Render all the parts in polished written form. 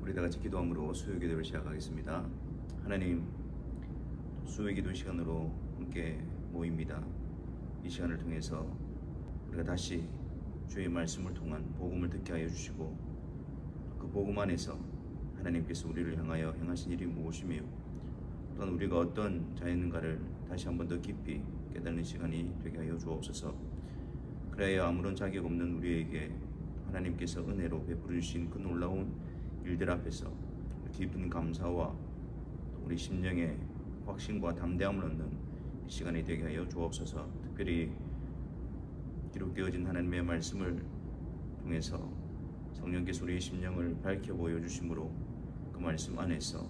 우리 다 같이 기도함으로 수요 기도를 시작하겠습니다. 하나님, 수요 기도 시간으로 함께 모입니다. 이 시간을 통해서 우리가 다시 주의 말씀을 통한 복음을 듣게 하여 주시고, 그 복음 안에서 하나님께서 우리를 향하여 행하신 일이 무엇이며 또한 우리가 어떤 자였는가를 다시 한번 더 깊이 깨닫는 시간이 되게 하여 주옵소서. 그래야 아무런 자격 없는 우리에게 하나님께서 은혜로 베풀어 주신 그 놀라운 일들 앞에서 깊은 감사와 우리 심령의 확신과 담대함을 얻는 이 시간이 되게 하여 주옵소서. 특별히 기록되어진 하나님의 말씀을 통해서 성령께서 우리의 심령을 밝혀 보여주심으로 그 말씀 안에서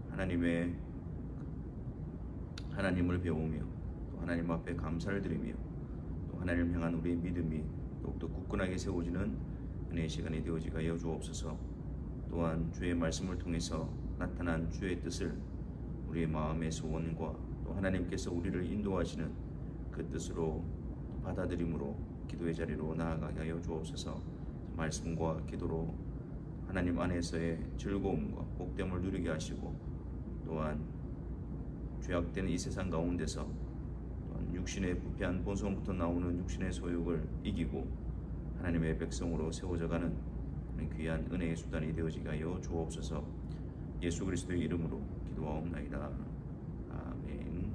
하나님을 배우며 또 하나님 앞에 감사를 드리며 또 하나님을 향한 우리의 믿음이 더욱더 굳건하게 세워지는 은혜의 시간이 되어지게 하여 주옵소서. 또한 주의 말씀을 통해서 나타난 주의 뜻을 우리의 마음의 소원과 또 하나님께서 우리를 인도하시는 그 뜻으로 받아들임으로 기도의 자리로 나아가게 하여 주옵소서. 말씀과 기도로 하나님 안에서의 즐거움과 복됨을 누리게 하시고, 또한 죄악된 이 세상 가운데서 또한 육신의 부패한 본성부터 나오는 육신의 소욕을 이기고 하나님의 백성으로 세워져가는 귀한 은혜의 수단이 되어지게 하여 주옵소서. 예수 그리스도의 이름으로 기도하옵나이다. 아멘.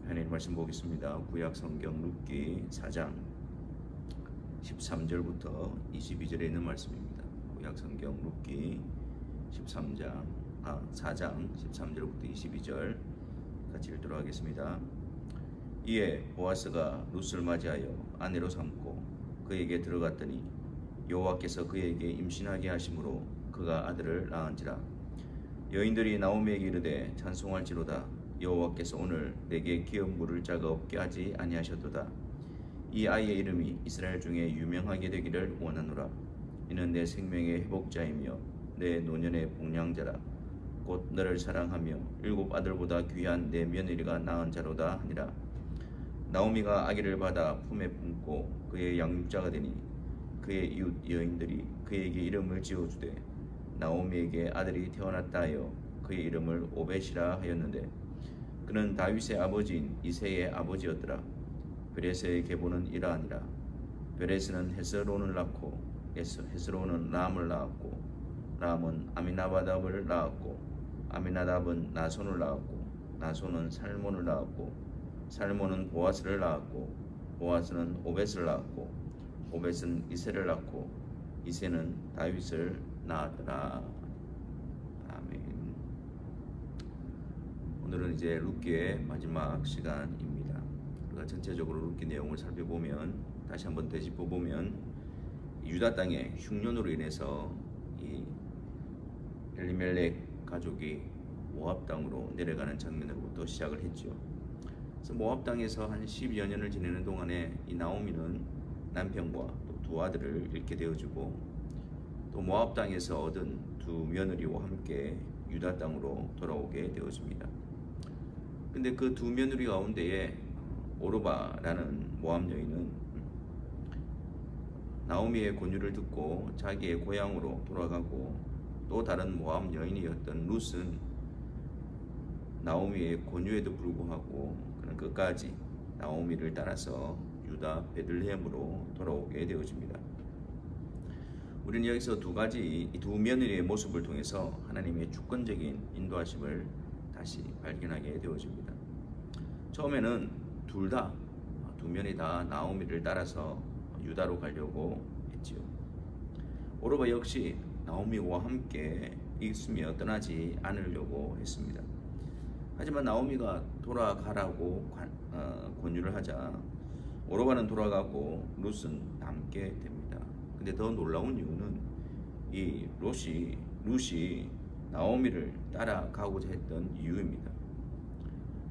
하나님 말씀 보겠습니다. 구약 성경 룻기 4장 13절부터 22절에 있는 말씀입니다. 구약 성경 룻기 4장 13절부터 22절 같이 읽도록 하겠습니다. 이에 보아스가 룻을 맞이하여 아내로 삼고 그에게 들어갔더니 여호와께서 그에게 임신하게 하심으로 그가 아들을 낳은지라. 여인들이 나오미에게 이르되 찬송할지로다. 여호와께서 오늘 내게 기업 물을 자가 없게 하지 아니하셨도다. 이 아이의 이름이 이스라엘 중에 유명하게 되기를 원하노라. 이는 내 생명의 회복자이며 내 노년의 복량자라. 곧 너를 사랑하며 7 아들보다 귀한 내 며느리가 낳은 자로다 하니라. 나오미가 아기를 받아 품에 품고 그의 양육자가 되니 그의 이웃 여인들이 그에게 이름을 지어주되 나오미에게 아들이 태어났다 하여 그의 이름을 오벳이라 하였는데, 그는 다윗의 아버지인 이새의 아버지였더라. 베레스의 계보는 이러하니라. 베레스는 헤스론을 낳고 헤스론은 람을 낳았고 람은 아미나바답을 낳았고 아미나답은 나손을 낳았고 나손은 살몬을 낳았고 살몬은 보아스를 낳았고 보아스는 오벳을 낳았고 오벳은 이새를 낳고 이새는 다윗을 낳았더라. 아멘. 오늘은 이제 룻기의 마지막 시간입니다. 우리가 전체적으로 룻기 내용을 살펴보면, 다시 한번 되짚어보면, 유다 땅의 흉년으로 인해서 이 엘리멜렉 가족이 모압 땅으로 내려가는 장면으로부터 시작을 했죠. 그래서 모압 땅에서 한 10여 년을 지내는 동안에 이 나오미는 남편과 또 2 아들을 잃게 되어지고, 또 모압 땅에서 얻은 2 며느리와 함께 유다 땅으로 돌아오게 되어집니다. 근데 그 2 며느리 가운데에 오르바라는 모압 여인은 나오미의 권유를 듣고 자기의 고향으로 돌아가고, 또 다른 모압 여인이었던 룻은 나오미의 권유에도 불구하고 그는 끝까지 나오미를 따라서 유다 베들레헴으로 돌아오게 되어집니다. 우리는 여기서 2 며느리의 모습을 통해서 하나님의 주권적인 인도하심을 다시 발견하게 되어집니다. 처음에는 2 면이 다 나오미를 따라서 유다로 가려고 했지요. 오르바 역시 나오미와 함께 있으며 떠나지 않으려고 했습니다. 하지만 나오미가 돌아가라고 권유를 하자 오르바는 돌아가고 룻은 남게 됩니다. 근데 더 놀라운 이유는 이 룻이 나오미를 따라가고자 했던 이유입니다.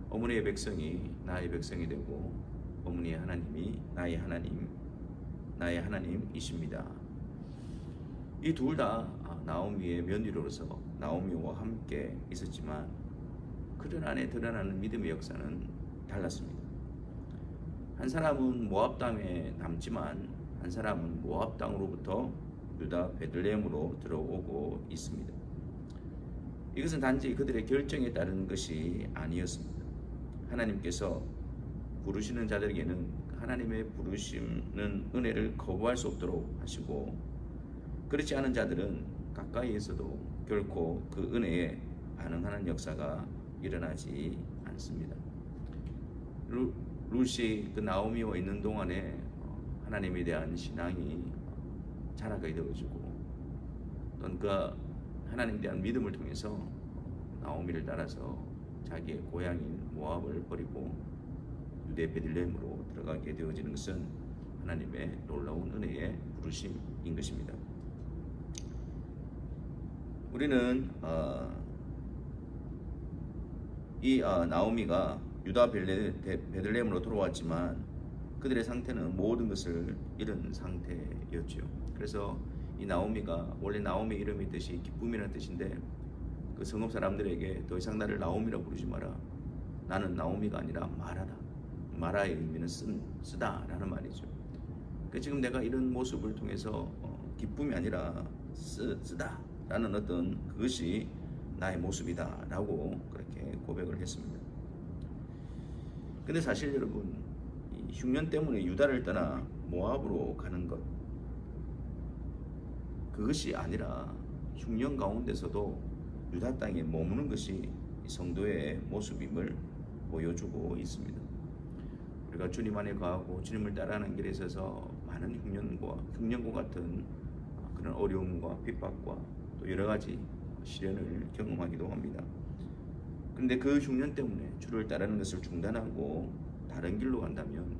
어머니의 백성이 나의 백성이 되고 어머니의 하나님이 나의 하나님이십니다. 이 둘 다 나오미의 며느리로서 나오미와 함께 있었지만 그들 안에 드러나는 믿음의 역사는 달랐습니다. 한 사람은 모압 땅에 남지만 한 사람은 모압 땅으로부터 유다 베들레헴으로 들어오고 있습니다. 이것은 단지 그들의 결정에 따른 것이 아니었습니다. 하나님께서 부르시는 자들에게는 하나님의 부르시는 은혜를 거부할 수 없도록 하시고, 그렇지 않은 자들은 가까이에서도 결코 그 은혜에 반응하는 역사가 일어나지 않습니다. 룻이 그 나오미와 있는 동안에 하나님에 대한 신앙이 자라게 되어지고, 또는 그 하나님에 대한 믿음을 통해서 나오미를 따라서 자기의 고향인 모압을 버리고 유대 베들레헴으로 들어가게 되어지는 것은 하나님의 놀라운 은혜의 부르심인 것입니다. 우리는 이 나오미가 유다 베들레헴으로 돌아왔지만 그들의 상태는 모든 것을 잃은 상태였죠. 그래서 이 나오미가 원래 나오미 이름의 뜻이 기쁨이라는 뜻인데, 그 성읍 사람들에게 더 이상 나를 나오미라고 부르지 마라. 나는 나오미가 아니라 마라다. 마라의 의미는 쓰다 라는 말이죠. 그러니까 지금 내가 이런 모습을 통해서 기쁨이 아니라 쓰다 라는 어떤 그것이 나의 모습이다 라고 그렇게 고백을 했습니다. 근데 사실 여러분, 이 흉년 때문에 유다를 떠나 모압으로 가는 것, 그것이 아니라 흉년 가운데서도 유다 땅에 머무는 것이 성도의 모습임을 보여주고 있습니다. 우리가 주님 안에 거하고 주님을 따라가는 길에 있어서 많은 흉년과 같은 그런 어려움과 핍박과 또 여러 가지 시련을 경험하기도 합니다. 그런데 그 흉년 때문에 주를 따르는 것을 중단하고 다른 길로 간다면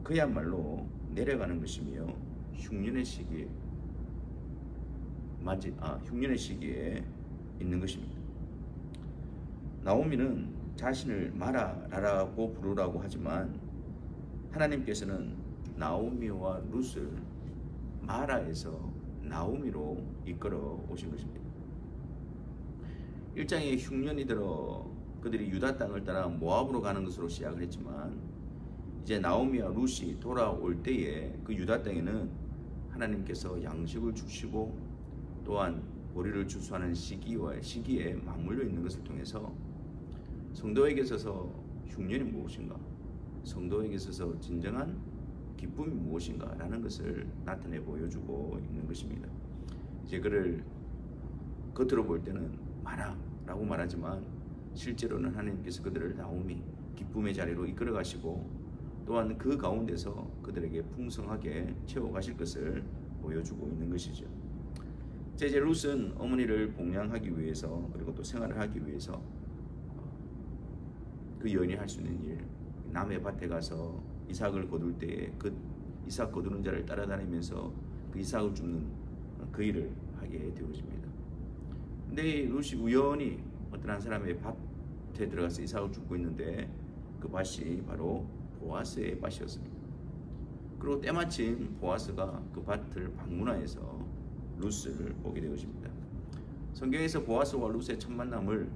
그야말로 내려가는 것이며 흉년의 시기에 있는 것입니다. 나오미는 자신을 마라라고 부르라고 하지만 하나님께서는 나오미와 룻을 마라에서 나오미로 이끌어 오신 것입니다. 1장에 흉년이 들어 그들이 유다 땅을 떠나 모압으로 가는 것으로 시작을 했지만, 이제 나오미와 룻이 돌아올 때에 그 유다 땅에는 하나님께서 양식을 주시고 또한 보리를 추수하는 시기에 맞물려 있는 것을 통해서 성도에게 있어서 흉년이 무엇인가, 성도에게 있어서 진정한 기쁨이 무엇인가 라는 것을 나타내 보여주고 있는 것입니다. 이제 그를 겉으로 볼 때는 마라라고 말하지만 실제로는 하나님께서 그들을 나오미, 기쁨의 자리로 이끌어 가시고 또한 그 가운데서 그들에게 풍성하게 채워 가실 것을 보여주고 있는 것이죠. 이제 룻은 어머니를 봉양하기 위해서, 그리고 또 생활을 하기 위해서 그 여인이 할 수 있는 일, 남의 밭에 가서 이삭을 거둘 때에 그 이삭 거두는 자를 따라다니면서 그 이삭을 줍는 그 일을 하게 되어집니다. 근데 룻이 우연히 어떤 한 사람의 밭에 들어가서 이삭을 줍고 있는데 그 밭이 바로 보아스의 밭이었습니다. 그리고 때마침 보아스가 그 밭을 방문하여서 룻을 보게 되어집니다. 성경에서 보아스와 룻의 첫 만남을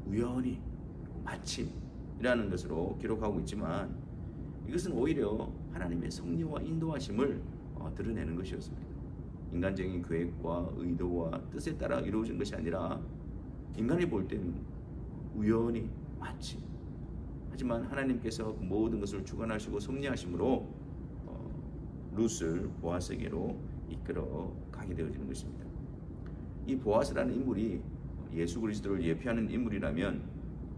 우연히, 마침이라는 것으로 기록하고 있지만 이것은 오히려 하나님의 섭리와 인도하심을 드러내는 것이었습니다. 인간적인 계획과 의도와 뜻에 따라 이루어진 것이 아니라 인간이 볼 때는 우연히, 마침, 하지만 하나님께서 그 모든 것을 주관하시고 섭리하심으로 룻을 보아스에게로 이끌어 가게 되어지는 것입니다. 이 보아스라는 인물이 예수 그리스도를 예표하는 인물이라면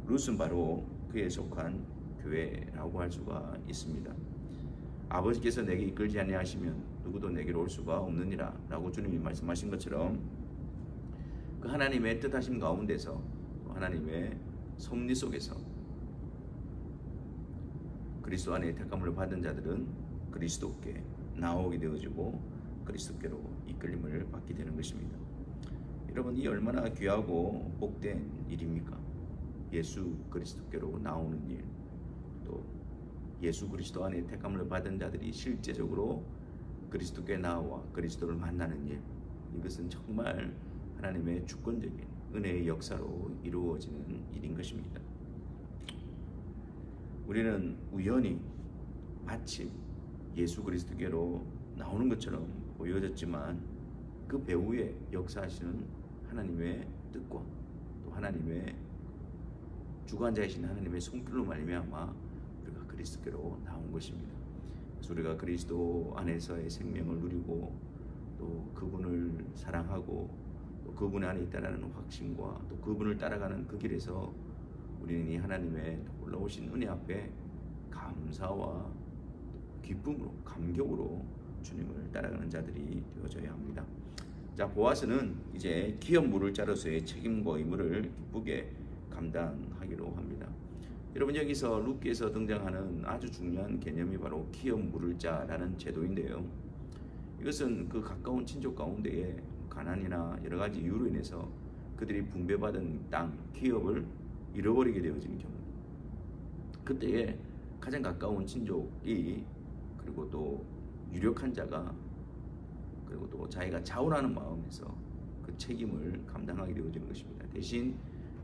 룻은 바로 그에 속한 교회라고 할 수가 있습니다. 아버지께서 내게 이끌지 아니하시면 누구도 내게로 올 수가 없느니라 라고 주님이 말씀하신 것처럼 그 하나님의 뜻하심 가운데서, 하나님의 섭리 속에서 그리스도 안에 택함을 받은 자들은 그리스도께 나오게 되어지고 그리스도께로 이끌림을 받게 되는 것입니다. 여러분, 이 얼마나 귀하고 복된 일입니까? 예수 그리스도께로 나오는 일, 또 예수 그리스도 안에 택함을 받은 자들이 실제적으로 그리스도께 나와 그리스도를 만나는 일, 이것은 정말 하나님의 주권적인 은혜의 역사로 이루어지는 일인 것입니다. 우리는 우연히 마침 예수 그리스도께로 나오는 것처럼 보여졌지만 그 배후에 역사하시는 하나님의 뜻과 또 하나님의 주관자이신 하나님의 손길로 말미암아 우리가 그리스도께로 나온 것입니다. 그래서 우리가 그리스도 안에서의 생명을 누리고 또 그분을 사랑하고 또 그분 안에 있다는 확신과 또 그분을 따라가는 그 길에서 우리는 이 하나님의 놀라우신 은혜 앞에 감사와 기쁨으로 감격으로 주님을 따라가는 자들이 되어져야 합니다. 자, 보아스는 이제 기업 물을 자로서의 책임과 의무를 기쁘게 감당하기로 합니다. 여러분, 여기서 룻기에서 등장하는 아주 중요한 개념이 바로 기업 물을 자라는 제도인데요. 이것은 그 가까운 친족 가운데에 가난이나 여러 가지 이유로 인해서 그들이 분배받은 땅, 기업을 잃어버리게 되어지는 경우, 그때에 가장 가까운 친족이 그리고 또 유력한 자가 그리고 또 자기가 자원하는 마음에서 그 책임을 감당하게 되어지는 것입니다. 대신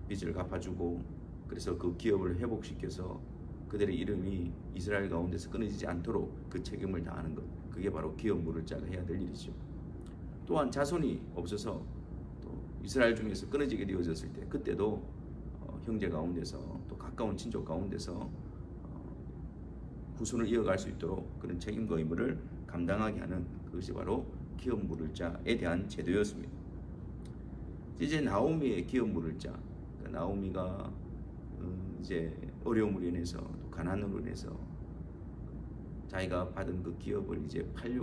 빚을 갚아주고 그래서 그 기업을 회복시켜서 그들의 이름이 이스라엘 가운데서 끊어지지 않도록 그 책임을 다하는 것, 그게 바로 기업 물을 자가 해야 될 일이죠. 또한 자손이 없어서 또 이스라엘 중에서 끊어지게 되어졌을 때 그때도 형제 가운데서 또 가까운 친족 가운데서 후손을 이어갈 수 있도록 그런 책임과 의무를 감당하게 하는 그것이 바로 기업 물을 자에 대한 제도였습니다. 이제 나오미의 기업 물을 자, 그러니까 나오미가 이제 어려움으로 인해서 또 가난으로 인해서 자기가 받은 그 기업을 이제 팔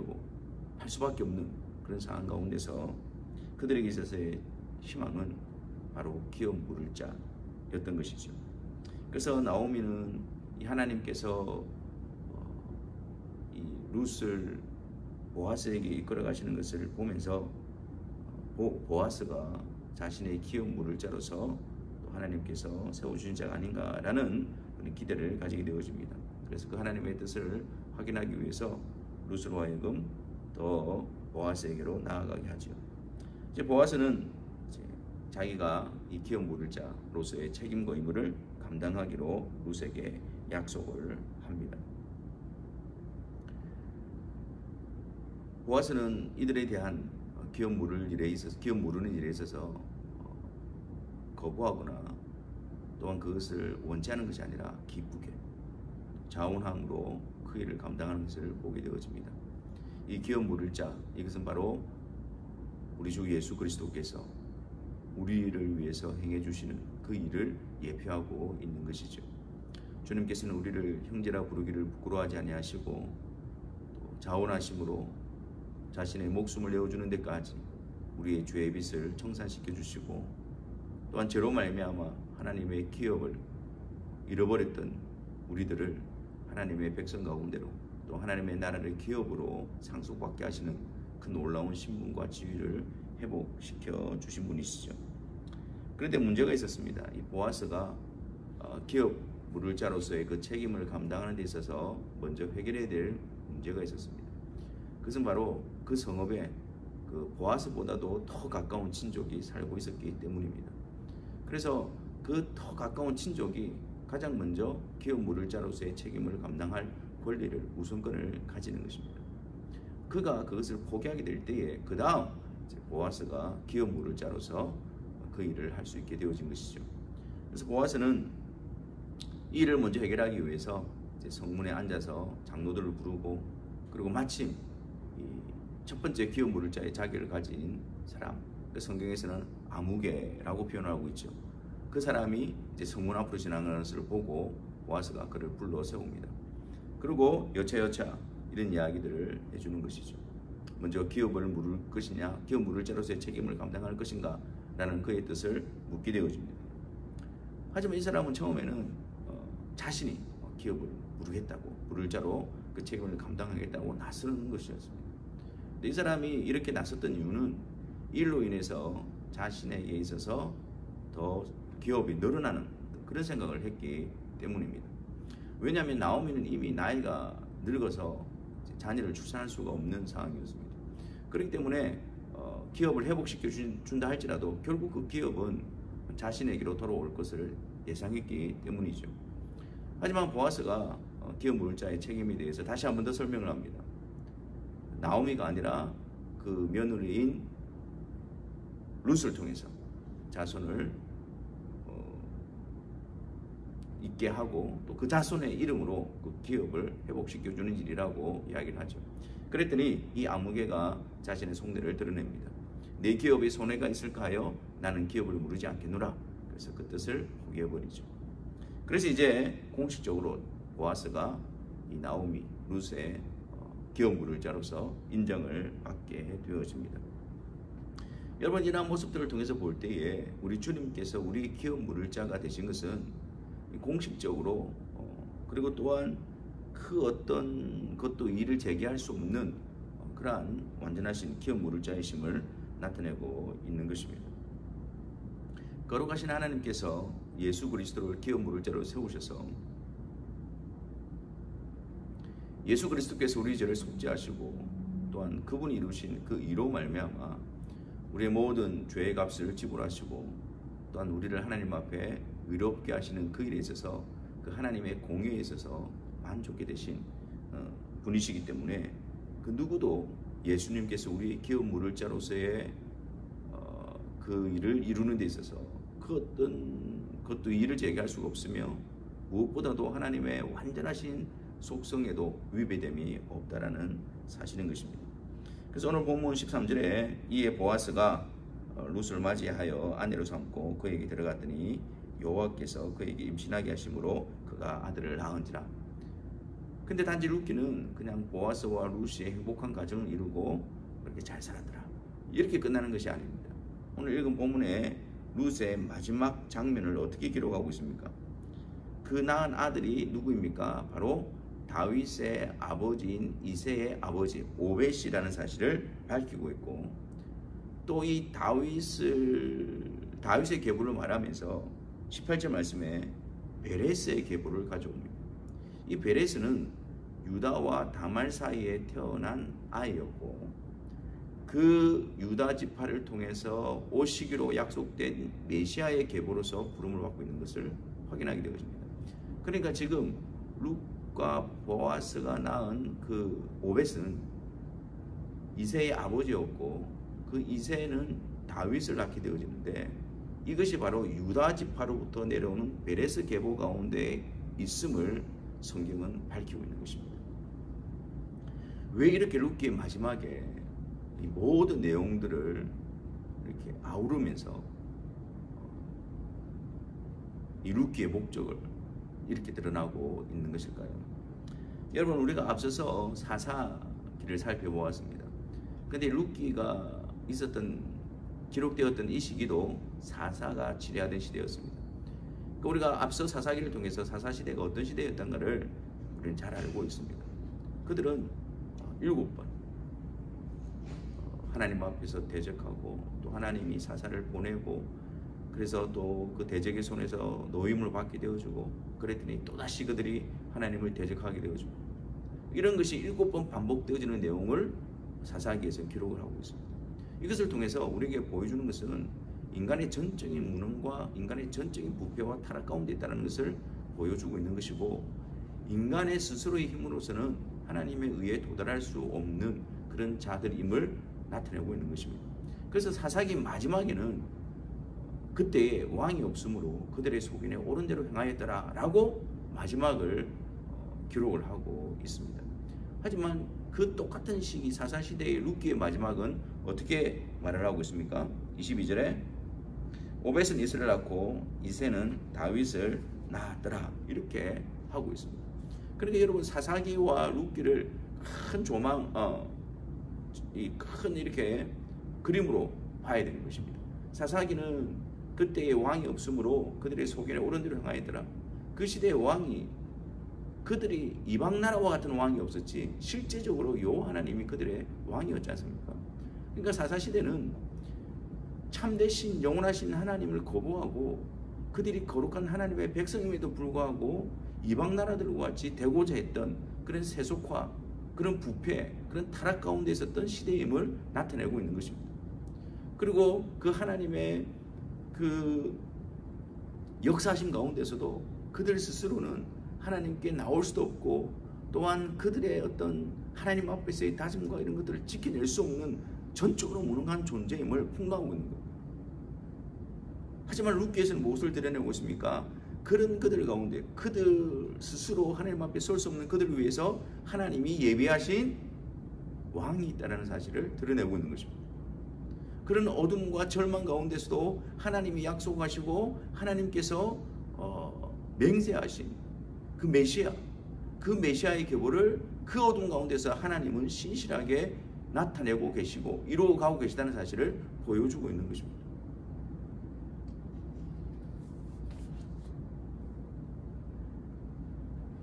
수밖에 없는 그런 상황 가운데서 그들에게 있어서의 희망은 바로 기업 물을 자였던 것이죠. 그래서 나오미는 이 하나님께서 이 룻을 보아스에게 이끌어 가시는 것을 보면서 보아스가 자신의 기업 물을 자로서 또 하나님께서 세워주신 자가 아닌가라는 그런 기대를 가지게 되어집니다. 그래서 그 하나님의 뜻을 확인하기 위해서 룻으로 하여금 더 보아스에게로 나아가게 하죠. 이제 보아스는 이제 자기가 이 기업 물을 자로서의 책임과 의무를 감당하기로 룻에게 약속을 합니다. 보아스는 이들에 대한 기업 물르는 일에 있어서 거부하거나 또한 그것을 원치 않은 것이 아니라 기쁘게 자원함으로 그 일을 감당하는 것을 보게 되어집니다. 이 기업 물을 자, 이것은 바로 우리 주 예수 그리스도께서 우리를 위해서 행해 주시는 그 일을 예표하고 있는 것이죠. 주님께서는 우리를 형제라 부르기를 부끄러워하지 아니하시고 또 자원하심으로 자신의 목숨을 내어주는 데까지 우리의 죄의 빚을 청산시켜 주시고 또한 죄로 말미암아 하나님의 기업을 잃어버렸던 우리들을 하나님의 백성 가운데로 또 하나님의 나라를 기업으로 상속받게 하시는 그 놀라운 신분과 지위를 회복시켜 주신 분이시죠. 그런데 문제가 있었습니다. 이 보아스가 기업 물을 자로서의 그 책임을 감당하는 데 있어서 먼저 해결해야 될 문제가 있었습니다. 그것은 바로 그 성읍에 그 보아스보다도 더 가까운 친족이 살고 있었기 때문입니다. 그래서 그 더 가까운 친족이 가장 먼저 기업 물을 자로서의 책임을 감당할 권리를 우선권을 가지는 것입니다. 그가 그것을 포기하게 될 때에 그 다음 보아스가 기업 물을 자로서 그 일을 할 수 있게 되어진 것이죠. 그래서 보아스는 이 일을 먼저 해결하기 위해서 이제 성문에 앉아서 장로들을 부르고 그리고 마침 첫 번째 기업 물을 자의 자격을 가진 사람, 그 성경에서는 아무개라고 표현하고 있죠. 그 사람이 이제 성문 앞으로 지나가는 것을 보고 보아스가 그를 불러 세웁니다. 그리고 여차여차 이런 이야기들을 해주는 것이죠. 먼저 기업을 물을 것이냐, 기업 물을 자로서의 책임을 감당할 것인가 라는 그의 뜻을 묻게 되어집니다. 하지만 이 사람은 처음에는 자신이 기업을 물을 자로 그 책임을 감당하겠다고 나서는 것이었습니다. 근데 이 사람이 이렇게 나섰던 이유는 일로 인해서 자신에게 있어서 더 기업이 늘어나는 그런 생각을 했기 때문입니다. 왜냐하면 나오미는 이미 나이가 늙어서 자녀를 출산할 수가 없는 상황이었습니다. 그렇기 때문에 기업을 회복시켜 준다 할지라도 결국 그 기업은 자신에게로 돌아올 것을 예상했기 때문이죠. 하지만 보아스가 기업 물자의 책임에 대해서 다시 한 번 더 설명을 합니다. 나오미가 아니라 그 며느리인 룻을 통해서 자손을 있게 하고 또 그 자손의 이름으로 그 기업을 회복시켜주는 일이라고 이야기를 하죠. 그랬더니 이 아무개가 자신의 속내를 드러냅니다. 내 기업에 손해가 있을까 하여 나는 기업을 무르지 않겠노라. 그래서 그 뜻을 포기해버리죠. 그래서 이제 공식적으로 보아스가 이 나오미, 룻의 기업 무를자로서 인정을 받게 되어집니다. 여러분, 이러한 모습들을 통해서 볼 때에 우리 주님께서 우리 기업 무를자가 되신 것은 공식적으로 그리고 또한 그 어떤 것도 이를 제기할 수 없는 그러한 완전하신 기업 무를자이심을 나타내고 있는 것입니다. 거룩하신 하나님께서 예수 그리스도를 기업 무를자로 세우셔서 예수 그리스도께서 우리 죄를 속죄하시고 또한 그분이 이루신 그 의로 말미암아 우리의 모든 죄의 값을 지불하시고 또한 우리를 하나님 앞에 의롭게 하시는 그 일에 있어서 그 하나님의 공의에 있어서 만족게 되신 분이시기 때문에 그 누구도 예수님께서 우리의 기업 무를자로서의 그 일을 이루는 데 있어서 그 어떤 것도 일을 제기할 수가 없으며 무엇보다도 하나님의 완전하신 속성에도 위배됨이 없다라는 사실인 것입니다. 그래서 오늘 본문 13절에 이에 보아스가 룻을 맞이하여 아내로 삼고 그에게 들어갔더니 여호와께서 그에게 임신하게 하심으로 그가 아들을 낳은지라. 근데 단지 룻기는 그냥 보아스와 룻이 행복한 가정을 이루고 그렇게 잘 살았더라, 이렇게 끝나는 것이 아닙니다. 오늘 읽은 본문에 룻의 마지막 장면을 어떻게 기록하고 있습니까? 그 낳은 아들이 누구입니까? 바로 다윗의 아버지인 이새의 아버지 오벳이라는 사실을 밝히고 있고, 또 이 다윗의 계보를 말하면서 18절 말씀에 베레스의 계보를 가져옵니다. 이 베레스는 유다와 다말 사이에 태어난 아이였고 그 유다 지파를 통해서 오시기로 약속된 메시아의 계보로서 부름을 받고 있는 것을 확인하게 되었습니다. 그러니까 지금 룻과 보아스가 낳은 그 오벳은 이새의 아버지였고 그 이새는 다윗을 낳게 되어지는데 이것이 바로 유다 지파로부터 내려오는 베레스 계보 가운데 있음을 성경은 밝히고 있는 것입니다. 왜 이렇게 룻기의 마지막에 이 모든 내용들을 이렇게 아우르면서 이 룻기의 목적을 이렇게 드러나고 있는 것일까요? 여러분, 우리가 앞서서 사사기를 살펴보았습니다. 근데 룻기가 기록되었던 이 시기도 사사가 지배하던 시대였습니다. 우리가 앞서 사사기를 통해서 사사시대가 어떤 시대였던가를 우리는 잘 알고 있습니다. 그들은 7번 하나님 앞에서 대적하고 또 하나님이 사사를 보내고 그래서 또 그 대적의 손에서 노임을 받게 되어주고 그랬더니 또다시 그들이 하나님을 대적하게 되어주고 이런 것이 7번 반복되어지는 내용을 사사기에서 기록을 하고 있습니다. 이것을 통해서 우리에게 보여주는 것은 인간의 전적인 무능과 인간의 전적인 부패와 타락 가운데 있다는 것을 보여주고 있는 것이고 인간의 스스로의 힘으로서는 하나님의 의에 도달할 수 없는 그런 자들임을 나타내고 있는 것입니다. 그래서 사사기 마지막에는 그때에 왕이 없으므로 그들의 소견에 옳은 대로 행하였더라 라고 마지막을 기록을 하고 있습니다. 하지만 그 똑같은 시기 사사시대의 룻기의 마지막은 어떻게 말을 하고 있습니까? 22절에 오벳은 이스를 낳고 이새는 다윗을 낳았더라, 이렇게 하고 있습니다. 그러니까 여러분, 사사기와 룻기를 큰 조망, 이 큰 이렇게 그림으로 봐야 되는 것입니다. 사사기는 그때의 왕이 없으므로 그들의 소견에 옳은 대로 행하였더라. 그 시대의 왕이 그들이 이방 나라와 같은 왕이 없었지 실제적으로 여호와 하나님이 그들의 왕이었지 않습니까? 그러니까 사사시대는 참되신 영원하신 하나님을 거부하고 그들이 거룩한 하나님의 백성임에도 불구하고 이방 나라들과 같이 되고자 했던 그런 세속화, 그런 부패, 그런 타락 가운데 있었던 시대임을 나타내고 있는 것입니다. 그리고 그 하나님의 그 역사하심 가운데서도 그들 스스로는 하나님께 나올 수도 없고 또한 그들의 어떤 하나님 앞에서의 다짐과 이런 것들을 지켜낼 수 없는 전적으로 무능한 존재임을 풍부하고 있는 것. 하지만 룻기에서는 무엇을 드러내고 있습니까? 그런 그들 가운데 그들 스스로 하나님 앞에 설 수 없는 그들을 위해서 하나님이 예비하신 왕이 있다는 사실을 드러내고 있는 것입니다. 그런 어둠과 절망 가운데서도 하나님이 약속하시고 하나님께서 맹세하신 그 메시아, 그 메시아의 계보를 그 어둠 가운데서 하나님은 신실하게 나타내고 계시고 이루어가고 계시다는 사실을 보여주고 있는 것입니다.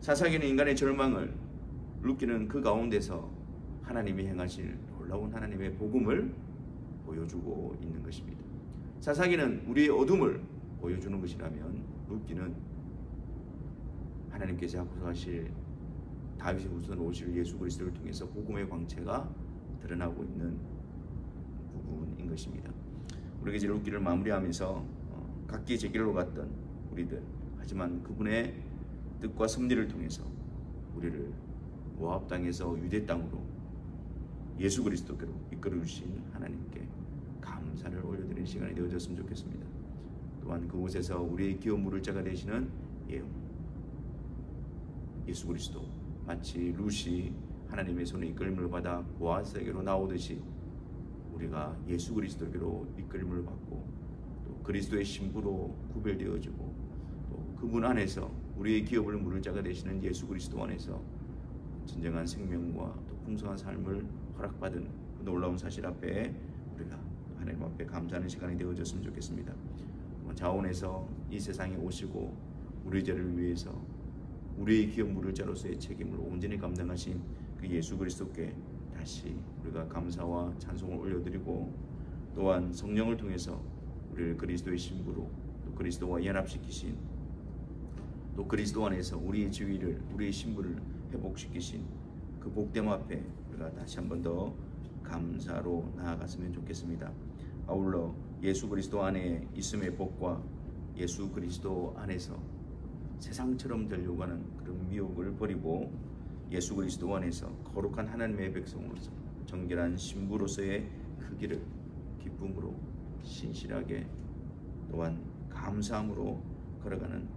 사사기는 인간의 절망을, 룻기는 그 가운데서 하나님이 행하실 놀라운 하나님의 복음을 보여주고 있는 것입니다. 사사기는 우리의 어둠을 보여주는 것이라면 룻기는 하나님께서 약속하실 다윗의 후손으로 오실 예수 그리스도를 통해서 복음의 광채가 드러나고 있는 부분인 것입니다. 우리가 이제 룻기를 마무리하면서 각기 제 길로 갔던 우리들, 하지만 그분의 뜻과 섭리를 통해서 우리를 모압 땅에서 유대 땅으로 예수 그리스도께로 이끌어 주신 하나님께 감사를 올려드리는 시간이 되어졌으면 좋겠습니다. 또한 그곳에서 우리의 기업 물을 자가 되시는 예수 그리스도, 마치 룻이 하나님의 손에 이끌림을 받아 보아스에게로 나오듯이 우리가 예수 그리스도께로 이끌림을 받고 또 그리스도의 신부로 구별되어지고 또 그분 안에서 우리의 기업을 물을 자가 되시는 예수 그리스도 안에서 진정한 생명과 또 풍성한 삶을 허락받은 그 놀라운 사실 앞에 우리가 하나님 앞에 감사하는 시간이 되어졌으면 좋겠습니다. 자원에서 이 세상에 오시고 우리 죄를 위해서 우리의 기업 물을 자로서의 책임을 온전히 감당하신 그 예수 그리스도께 다시 우리가 감사와 찬송을 올려드리고, 또한 성령을 통해서 우리를 그리스도의 신부로 또 그리스도와 연합시키신, 또 그리스도 안에서 우리의 지위를, 우리의 신부를 회복시키신 그 복됨 앞에 우리가 다시 한 번 더 감사로 나아갔으면 좋겠습니다. 아울러 예수 그리스도 안에 있음의 복과 예수 그리스도 안에서 세상처럼 되려고 하는 그런 미혹을 버리고 예수 그리스도 안에서 거룩한 하나님의 백성으로서 정결한 신부로서의 그 길을 기쁨으로 신실하게 또한 감사함으로 걸어가는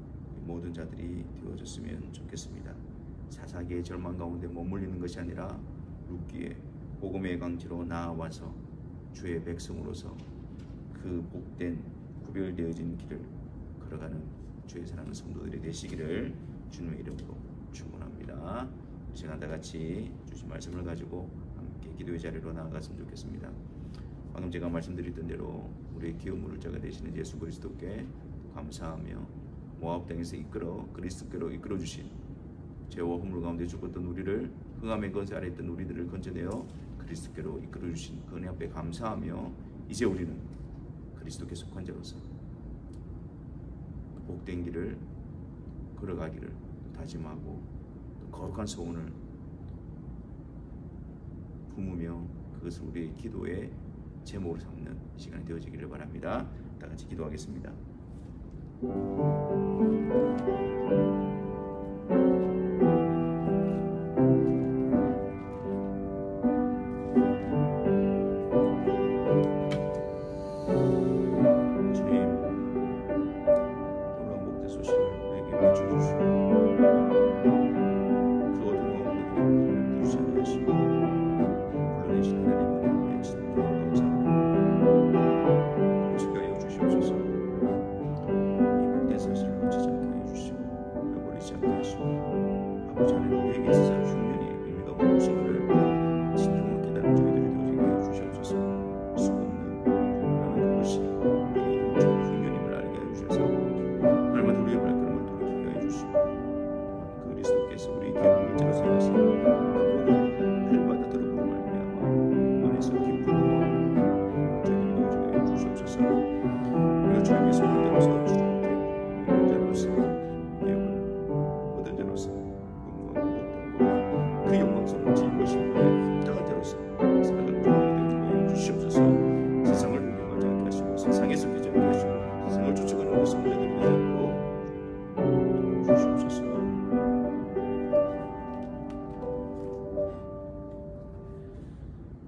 모든 자들이 되어졌으면 좋겠습니다. 사사기의 절망 가운데 머물리는 것이 아니라 룻기의 복음의 광지로 나아와서 주의 백성으로서 그 복된 구별되어진 길을 걸어가는 주의 사랑하는 성도들이 되시기를 주님의 이름으로 축원합니다. 이 시간 다 같이 주신 말씀을 가지고 함께 기도의 자리로 나아갔으면 좋겠습니다. 방금 제가 말씀드렸던 대로 우리의 기업 물을 자가 되시는 예수 그리스도께 감사하며 모압 땅에서 이끌어 그리스도께로 이끌어 주신 죄와 허물 가운데 죽었던 우리를, 흑암의 거지 아래 있던 우리들을 건져내어 그리스도께로 이끌어 주신 그 은혜 앞에 감사하며 이제 우리는 그리스도께 속한 자로서 복된 길을 걸어가기를 다짐하고 거룩한 소원을 품으며 그것을 우리의 기도의 제목으로 삼는 시간이 되어지기를 바랍니다. 다 같이 기도하겠습니다.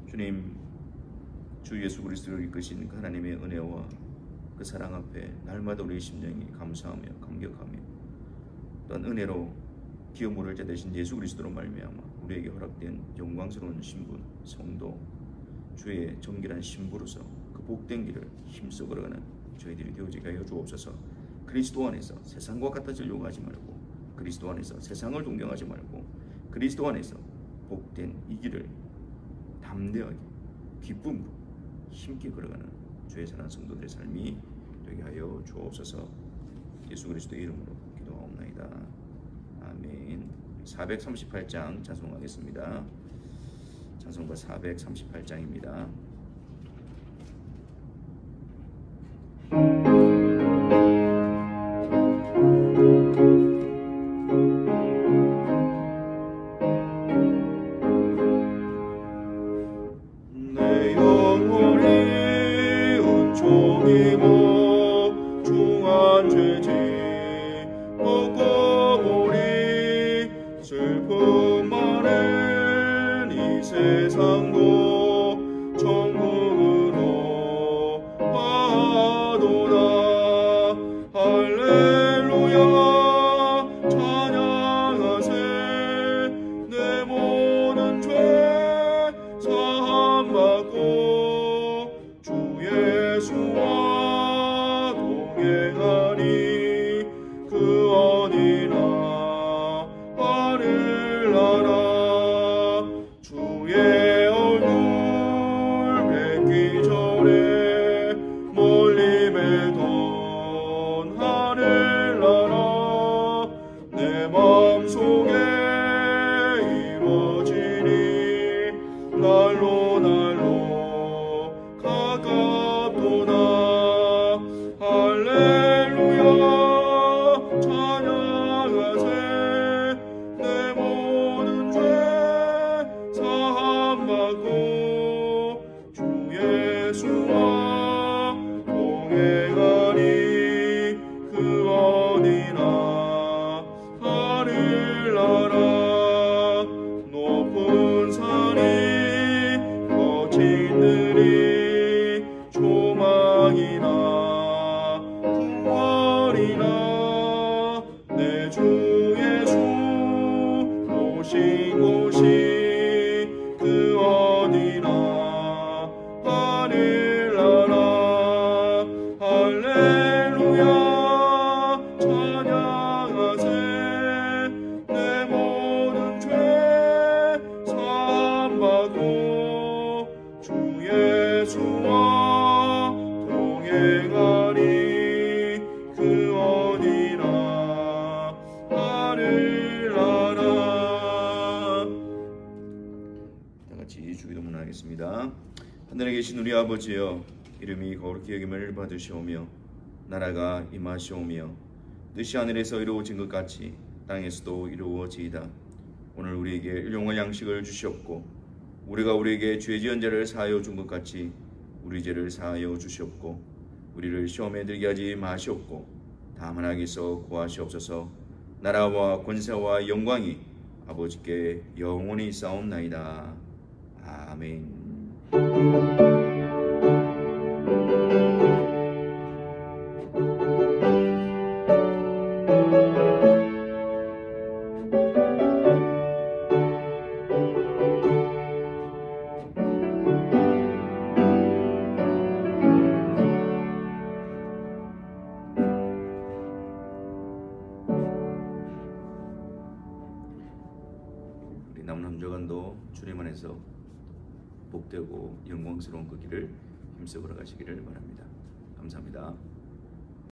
주님, 주 예수 그리스도를 이끄신 하나님의 은혜와 그 그 사랑 앞에 날마다 우리의 심령이 감사하며 감격하며 또한 은혜로 기어 물을 자 되신 예수 그리스도로 말미암아 우리에게 허락된 영광스러운 신분, 성도, 주의 정결한 신부로서 그 복된 길을 힘써 걸어가는 저희들이 되어지게 하여 주옵소서. 그리스도 안에서 세상과 같아지려고 하지 말고, 그리스도 안에서 세상을 동경하지 말고, 그리스도 안에서 복된 이 길을 담대하게 기쁨으로 힘있게 걸어가는 주의 사랑하는 성도들의 삶이 되게 하여 주옵소서. 예수 그리스도의 이름으로 기도하옵나이다. 아멘. 438장 찬송하겠습니다. 찬송가 438장입니다. 내 영혼이 은총이고 중한 죄지 벗고 우리 슬픔 많은 이 세상도 천국으로 가도다. 할렐루야 찬양하세. 내 모든 죄 사함받고 주 예수와 동행하니 그 어디나 하늘나라. 주의 얼굴 뵙기 전에 멀리 뵈던 하늘나라 내 마음속에 이루어지니 날로 날로 가깝도다. 할렐루야 찬양하세. 내 모든 죄 사함받고 주 예수와 동행하니 그 어디나 하늘나라. 높은 산이 거친 들이 조망이나 궁궐이나 내 주 예수 오신 곳이 그 어디나 하늘나라. 할렐루야 찬양하세. 내 모든 죄 사함받고 주 예수와 동행하니 그 어디나 하늘나라. 다 같이 주기도문 하겠습니다. 하늘에 계신 우리 아버지여, 이름이 거룩히 여김을 받으시오며 나라가 임하시오며 뜻이 하늘에서 이루어진 것 같이 땅에서도 이루어지이다. 오늘 우리에게 일용할 양식을 주시옵고 우리가 우리에게 죄 지은 자를 사하여 준 것 같이 우리 죄를 사하여 주시옵고 우리를 시험에 들게 하지 마시옵고 다만 악에서 구하시옵소서. 나라와 권세와 영광이 아버지께 영원히 있사옵나이다. 아멘. 우리 남은 한 주간도 주님 안에서 복되고 영광스러운 그 길을 힘써 걸어가시기를 바랍니다. 감사합니다.